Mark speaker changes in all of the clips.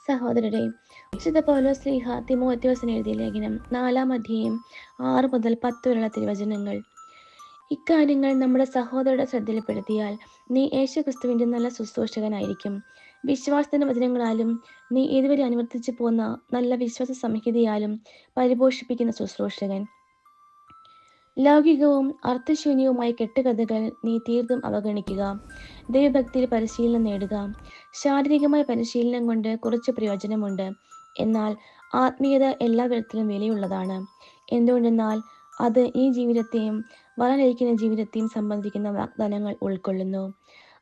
Speaker 1: സഹോദരരെ, വിശുദ്ധ പൗലോസ് ശ്ലീഹ തിമോഥെയോസിന് എഴുതിയ ലേഖനം 4-ാം അധ്യായം 6 മുതൽ 10 വരെയുള്ള തിരുവചനങ്ങൾ. ഇക്കാര്യങ്ങൾ നമ്മുടെ സഹോദരരുടെ ശ്രദ്ധയിൽപ്പെടുത്തിയാൽ നീ യേശുക്രിസ്തുവിന്റെ നല്ല ശുശ്രൂഷകനായിരിക്കും. വിശ്വാസത്തിന്റെ വചനങ്ങളാലും നീ ഇതുവരെ അനുവർത്തിച്ചു പോന്ന നല്ല വിശ്വാസ സംഹിതയാലും പരിപോഷിപ്പിക്കുന്ന ശുശ്രൂഷകൻ. ലൗകികവും അർത്ഥശൂന്യവുമായ കെട്ടുകഥകൾ നീ തീർത്തും അവഗണിക്കുക. ദൈവഭക്തിയിൽ പരിശീലനം നേടുക. ശാരീരികമായ പരിശീലനം കൊണ്ട് കുറച്ച് പ്രയോജനമുണ്ട്, എന്നാൽ ആത്മീയത എല്ലാ വിധത്തിലും വിലയുള്ളതാണ്. എന്തുകൊണ്ടെന്നാൽ അത് ഈ ജീവിതത്തെയും വരാനിരിക്കുന്ന ജീവിതത്തെയും സംബന്ധിക്കുന്ന വാഗ്ദാനങ്ങൾ ഉൾക്കൊള്ളുന്നു.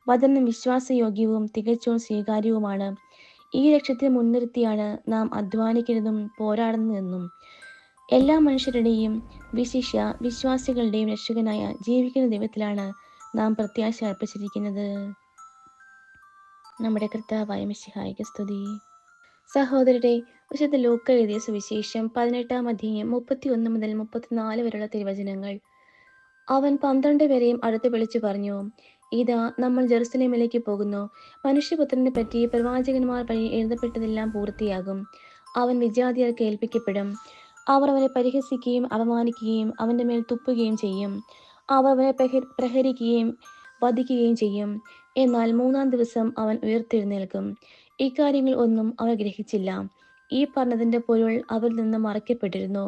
Speaker 1: വചനം വിശ്വാസയോഗ്യവും തികച്ചും സ്വീകാര്യവുമാണ്. ഈ ലക്ഷ്യത്തെ മുൻനിർത്തിയാണ് നാം അധ്വാനിക്കുന്നതും പോരാടുന്നതെന്നും. എല്ലാ മനുഷ്യരുടെയും വിശിഷ്യ വിശ്വാസികളുടെയും രക്ഷകനായ ജീവിക്കുന്ന ദൈവത്തിലാണ് നാം പ്രത്യാശ അർപ്പിച്ചിരിക്കുന്നത്. നമ്മുടെ കർത്താവായ മിശിഹായ്ക്ക് സ്തുതി. സഹോദരരെ, വിശുദ്ധ ലൂക്ക എഴുതിയ സുവിശേഷം 18-ാം അധ്യായം 31 മുതൽ 34 വരെയുള്ള തിരുവചനങ്ങൾ. അവൻ 12 പേരെയും അടുത്ത് വിളിച്ചു പറഞ്ഞു, ഇതാ നമ്മൾ ജെറുസലേമിലേക്ക് പോകുന്നു. മനുഷ്യപുത്രനെ പറ്റി പ്രവാചകന്മാർ വഴി എഴുതപ്പെട്ടതെല്ലാം പൂർത്തിയാകും. അവൻ വിജാതിയർക്ക് ഏൽപ്പിക്കപ്പെടും. അവർ അവനെ പരിഹസിക്കുകയും അപമാനിക്കുകയും അവൻ്റെ മേൽ തുപ്പുകയും ചെയ്യും. അവർ അവനെ പ്രഹരിക്കുകയും വധിക്കുകയും ചെയ്യും. എന്നാൽ 3-ാം ദിവസം അവൻ ഉയർത്തെഴുന്നേൽക്കും. ഇക്കാര്യങ്ങൾ ഒന്നും അവർ ഗ്രഹിച്ചില്ല. ഈ പറഞ്ഞതിൻ്റെ പൊരുൾ അവരിൽ നിന്ന് മറയ്ക്കപ്പെട്ടിരുന്നു.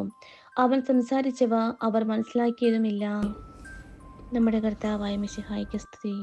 Speaker 1: അവൻ സംസാരിച്ചവ അവർ മനസ്സിലാക്കിയതുമില്ല. നമ്മുടെ കർത്താവായ മിശിഹായ്ക്ക് സ്തുതി.